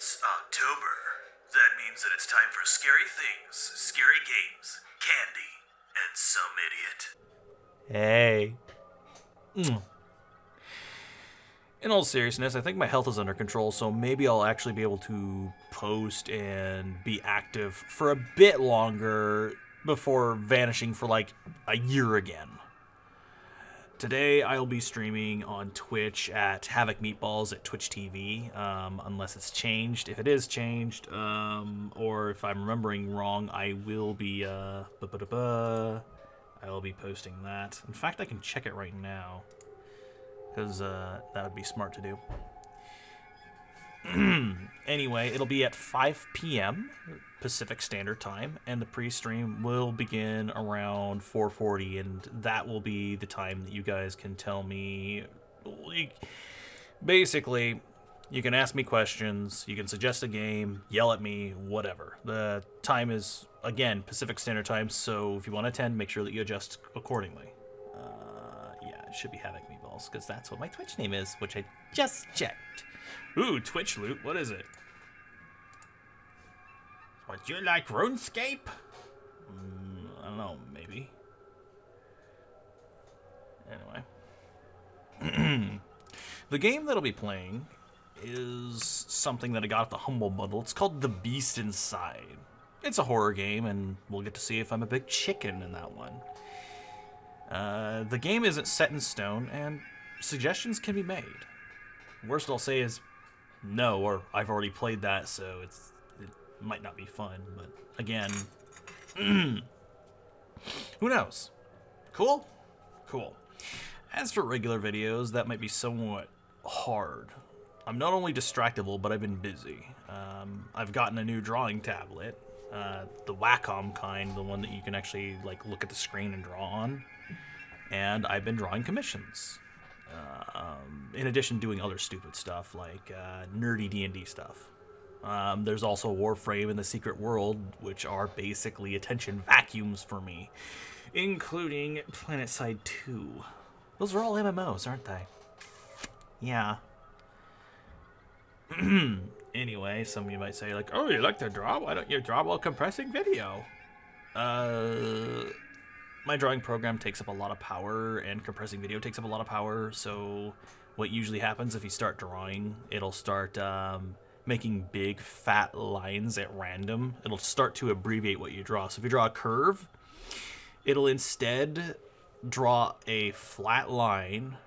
It's October. That means that it's time for scary things, scary games, candy, and some idiot. Hey. In all seriousness, I think my health is under control, so maybe I'll actually be able to post and be active for a bit longer before vanishing for like a year again. Today, I'll be streaming on Twitch at Havoc Meatballs at Twitch TV, unless it's changed. If it is changed, or if I'm remembering wrong, I will be, I will be posting that. In fact, I can check it right now, because that would be smart to do. Anyway, it'll be at 5 p.m. Pacific Standard Time, and the pre-stream will begin around 4:40, and that will be the time that you guys can tell me. Basically, you can ask me questions, you can suggest a game, yell at me, whatever. The time is, again, Pacific Standard Time, so if you want to attend, make sure that you adjust accordingly. Yeah, it should be Havoc Meatballs, because that's what my Twitch name is, which I just checked. Ooh, Twitch loot, what is it? Would you like RuneScape? I don't know, maybe. Anyway. The game that I'll be playing is something that I got at the Humble Bundle. It's called The Beast Inside. It's a horror game, and we'll get to see if I'm a big chicken in that one. The game isn't set in stone, and suggestions can be made. Worst I'll say is no, or I've already played that, so it might not be fun, but again, who knows? Cool? Cool. As for regular videos, that might be somewhat hard. I'm not only distractible, but I've been busy. I've gotten a new drawing tablet, the Wacom kind, the one that you can actually like look at the screen and draw on, and I've been drawing commissions. In addition to doing other stupid stuff like nerdy D&D stuff. There's also Warframe and the Secret World, which are basically attention vacuums for me, including PlanetSide 2. Those are all MMOs, aren't they? Yeah. Anyway, some of you might say, like, oh, you like to draw? Why don't you draw while compressing video? My drawing program takes up a lot of power, and compressing video takes up a lot of power, so what usually happens if you start drawing, it'll start making big, fat lines at random. It'll start to abbreviate what you draw. So if you draw a curve, it'll instead draw a flat line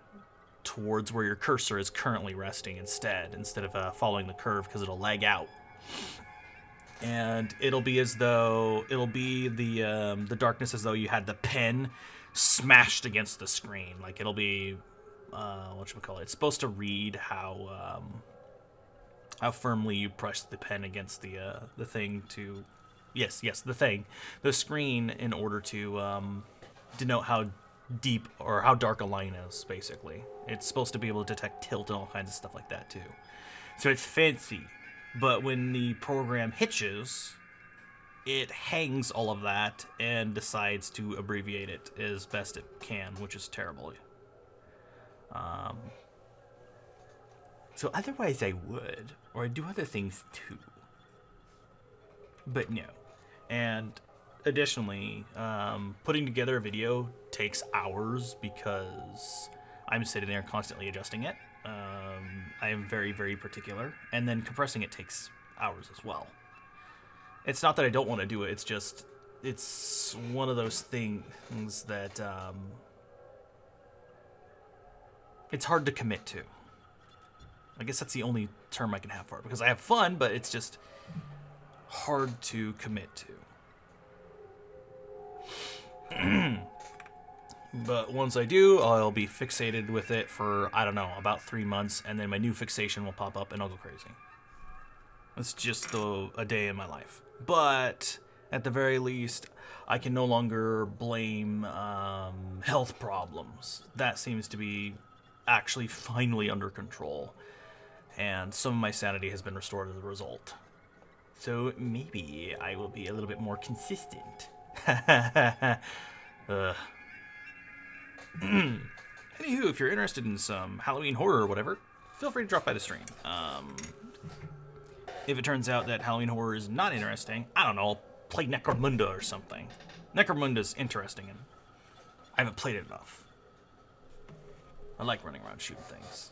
towards where your cursor is currently resting instead of following the curve, because it'll lag out. And it'll be as though, it'll be the darkness as though you had the pen smashed against the screen. Like, it'll be, whatchamacallit, it's supposed to read how firmly you press the pen against the thing to, the screen, in order to denote how deep or how dark a line is, basically. It's supposed to be able to detect tilt and all kinds of stuff like that, too. So it's fancy. But when the program hitches, it hangs all of that and decides to abbreviate it as best it can, which is terrible. So otherwise I would, or I'd do other things too. But no. And additionally, putting together a video takes hours because I'm sitting there constantly adjusting it. I am very, very particular. And then compressing it takes hours as well. It's not that I don't want to do it, it's just, it's one of those things that it's hard to commit to. I guess that's the only term I can have for it, because I have fun, but it's just hard to commit to. But once I do, I'll be fixated with it for, I don't know, about 3 months, and then my new fixation will pop up and I'll go crazy. It's just a day in my life. But at the very least, I can no longer blame health problems. That seems to be actually finally under control, and some of my sanity has been restored as a result. So maybe I will be a little bit more consistent. Anywho, if you're interested in some Halloween horror or whatever, feel free to drop by the stream. if it turns out that Halloween Horror is not interesting, I don't know, I'll play Necromunda or something. Necromunda's interesting, and I haven't played it enough. I like running around shooting things.